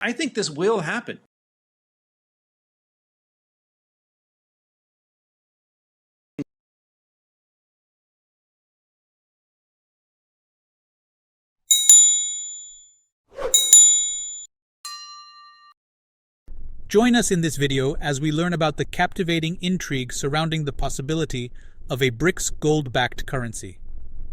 I think this will happen. Join us in this video as we learn about the captivating intrigue surrounding the possibility of a BRICS gold-backed currency.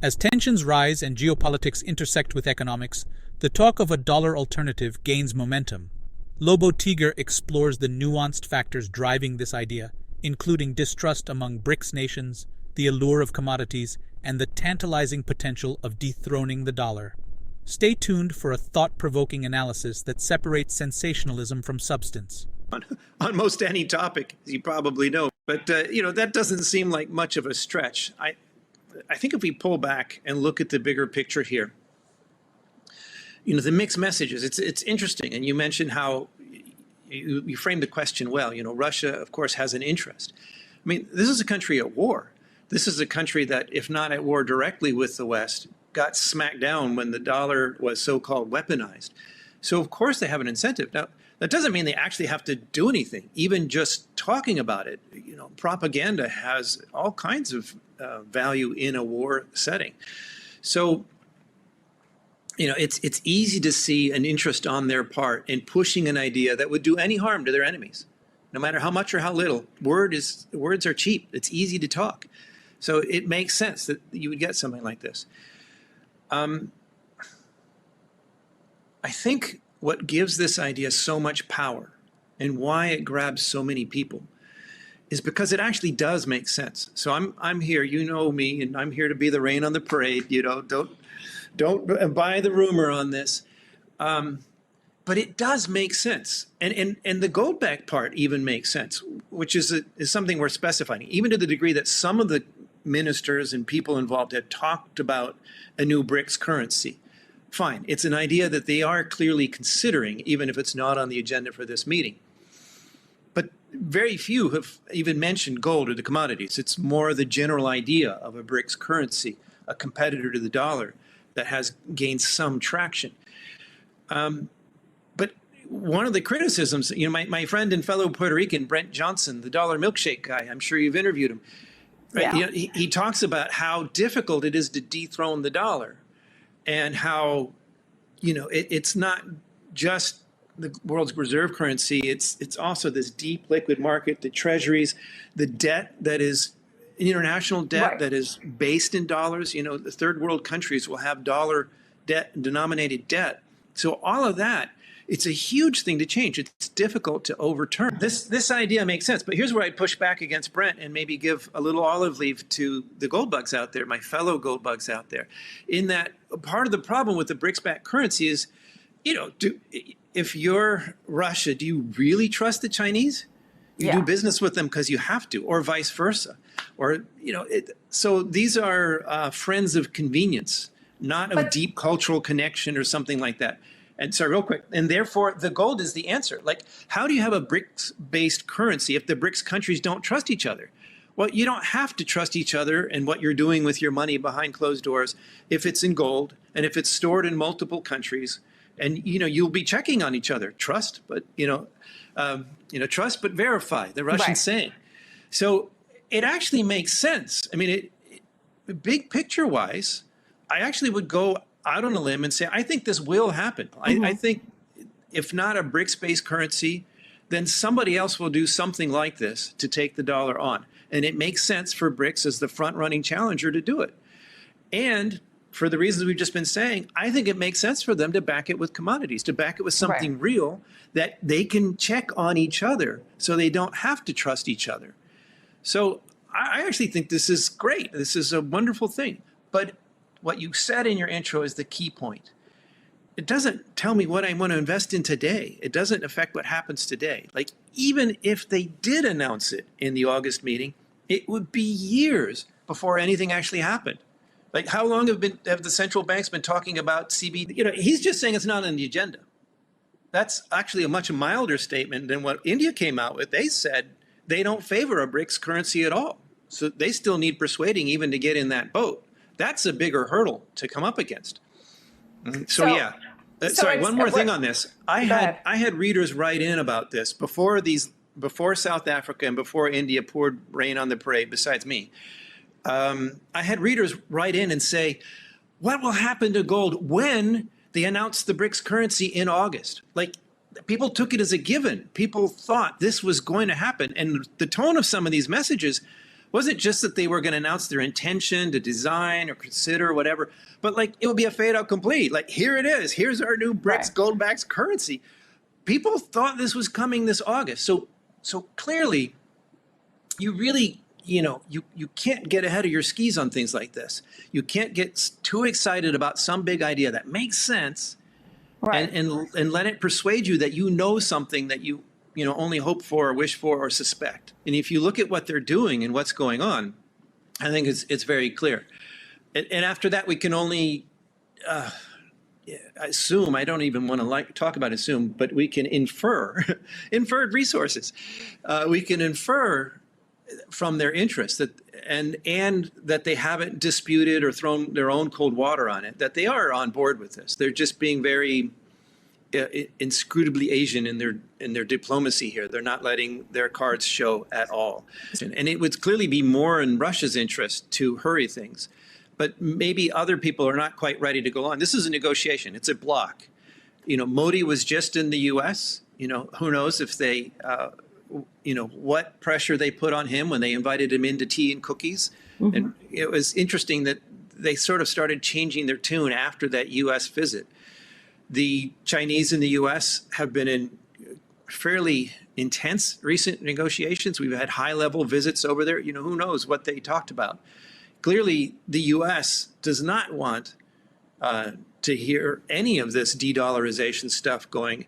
As tensions rise and geopolitics intersect with economics, the talk of a dollar alternative gains momentum. Lobo Tiggre explores the nuanced factors driving this idea, including distrust among BRICS nations, the allure of commodities, and the tantalizing potential of dethroning the dollar. Stay tuned for a thought-provoking analysis that separates sensationalism from substance. On most any topic, as you probably know. But, that doesn't seem like much of a stretch. I think if we pull back and look at the bigger picture here, the mixed messages, it's interesting. And you mentioned how you framed the question well. Russia, of course, has an interest. I mean, this is a country at war. This is a country that, if not at war directly with the West, got smacked down when the dollar was so-called weaponized. So, of course, they have an incentive. Now, that doesn't mean they actually have to do anything. Even just talking about it, propaganda has all kinds of value in a war setting. So, it's easy to see an interest on their part in pushing an idea that would do any harm to their enemies, no matter how much or how little. Words are cheap. It's easy to talk. So it makes sense that you would get something like this. I think what gives this idea so much power and why it grabs so many people is because it actually does make sense. So I'm here, you know me, and I'm here to be the rain on the parade. Don't buy the rumor on this. But it does make sense. And the gold-backed part even makes sense, which is something we're specifying, even to the degree that some of the ministers and people involved have talked about a new BRICS currency. Fine, it's an idea that they are clearly considering, even if it's not on the agenda for this meeting. But very few have even mentioned gold or the commodities. It's more the general idea of a BRICS currency, a competitor to the dollar that has gained some traction. But one of the criticisms, my friend and fellow Puerto Rican, Brent Johnson, the dollar milkshake guy, I'm sure you've interviewed him. Right? Yeah. He talks about how difficult it is to dethrone the dollar and how, it's not just the world's reserve currency. It's also this deep liquid market, the treasuries, the debt that is international debt Right. that is based in dollars. The third world countries will have dollar debt, denominated debt. So all of that, it's a huge thing to change. It's difficult to overturn. This idea makes sense, but here's where I'd push back against Brent and maybe give a little olive leaf to the gold bugs out there, my fellow gold bugs out there, in that part of the problem with the BRICS-backed currency is, if you're Russia, do you really trust the Chinese? You do business with them because you have to, or vice versa. Or, so these are friends of convenience, not of deep cultural connection or something like that. And so real quick, and therefore the gold is the answer. Like, how do you have a BRICS-based currency if the BRICS countries don't trust each other? Well, you don't have to trust each other and what you're doing with your money behind closed doors if it's in gold and if it's stored in multiple countries. And, you'll be checking on each other. Trust, but, trust but verify, the Russian saying. So it actually makes sense. I mean, big picture-wise, I actually would go out on a limb and say, I think this will happen. I think if not a BRICS-based currency, then somebody else will do something like this to take the dollar on. And it makes sense for BRICS as the front-running challenger to do it. And for the reasons we've just been saying, I think it makes sense for them to back it with commodities, to back it with something real that they can check on each other so they don't have to trust each other. So I actually think this is great. This is a wonderful thing. But what you said in your intro is the key point. It doesn't tell me what I want to invest in today. It doesn't affect what happens today. Like, even if they did announce it in the August meeting, it would be years before anything actually happened. Like, how long have the central banks been talking about CBD? He's just saying it's not on the agenda. That's actually a much milder statement than what India came out with. They said they don't favor a BRICS currency at all. So they still need persuading even to get in that boat. That's a bigger hurdle to come up against. So yeah. Sorry, one more thing on this. I Go ahead. had readers write in about this before South Africa and before India poured rain on the parade, besides me. I had readers write in and say, what will happen to gold when they announce the BRICS currency in August? Like, people took it as a given. People thought this was going to happen. And the tone of some of these messages wasn't just that they were going to announce their intention to design or consider whatever, but like it would be a fait accompli. Like, here it is. Here's our new BRICS gold-backed currency. People thought this was coming this August. So clearly, you really, you can't get ahead of your skis on things like this. You can't get too excited about some big idea that makes sense, and let it persuade you that you know something that you only hope for or wish for or suspect. And if you look at what they're doing and what's going on, I think it's very clear. And after that, we can only assume. I don't even want to talk about assume, but we can infer inferred resources. We can infer from their interest that and that they haven't disputed or thrown their own cold water on it, that they are on board with this. They're just being very inscrutably Asian in their diplomacy here. They're not letting their cards show at all. And it would clearly be more in Russia's interest to hurry things. But maybe other people are not quite ready to go on. This is a negotiation. It's a block. Modi was just in the U.S. Who knows if they, what pressure they put on him when they invited him into tea and cookies. Mm-hmm. And it was interesting that they sort of started changing their tune after that U.S. visit. The Chinese in the U.S. have been in fairly intense recent negotiations. We've had high-level visits over there. Who knows what they talked about. Clearly, the U.S. does not want to hear any of this de-dollarization stuff going,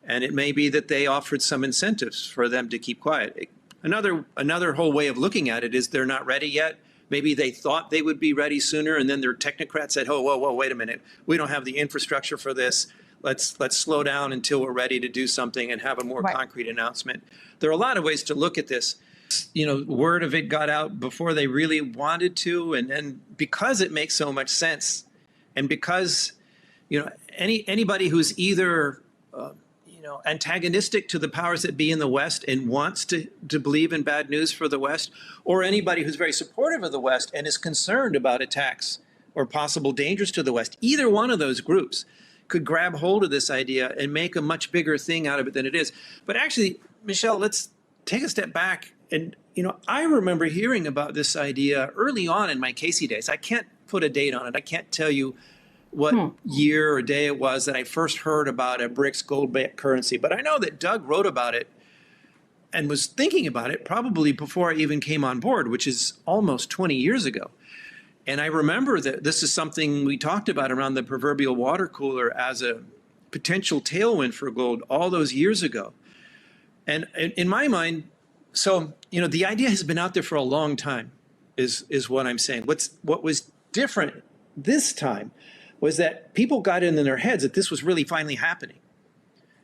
and it may be that they offered some incentives for them to keep quiet. Another whole way of looking at it is they're not ready yet. Maybe they thought they would be ready sooner, and then their technocrats said, "Oh, whoa, wait a minute. We don't have the infrastructure for this. Let's slow down until we're ready to do something and have a more concrete announcement." There are a lot of ways to look at this. Word of it got out before they really wanted to, and because it makes so much sense, and because anybody who's either antagonistic to the powers that be in the West and wants to believe in bad news for the West, or anybody who's very supportive of the West and is concerned about attacks or possible dangers to the West, either one of those groups could grab hold of this idea and make a much bigger thing out of it than it is. But actually, Michelle, let's take a step back. And, I remember hearing about this idea early on in my Casey days. I can't put a date on it. I can't tell you what year or day it was that I first heard about a BRICS gold-backed currency. But I know that Doug wrote about it and was thinking about it probably before I even came on board, which is almost 20 years ago. And I remember that this is something we talked about around the proverbial water cooler as a potential tailwind for gold all those years ago. And in my mind, so, the idea has been out there for a long time, is what I'm saying. What was different this time was that people got it in their heads that this was really finally happening.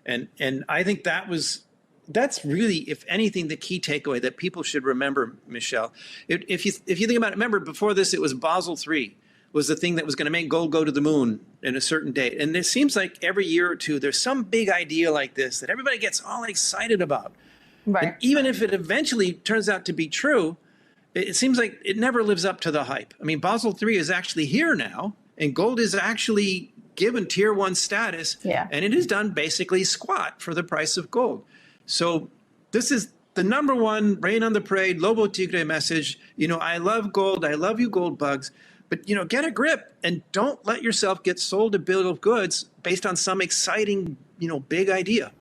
And I think that's really, if anything, the key takeaway that people should remember, Michelle. If you think about it, remember before this, it was Basel III was the thing that was going to make gold go to the moon in a certain date. And it seems like every year or two, there's some big idea like this that everybody gets all excited about. Right. And even if it eventually turns out to be true, it seems like it never lives up to the hype. I mean, Basel III is actually here now, and gold is actually given tier 1 status, and it is done basically squat for the price of gold. So this is the number one rain on the parade, Lobo Tiggre message. I love gold. I love you, gold bugs. But, get a grip and don't let yourself get sold a bill of goods based on some exciting, big idea.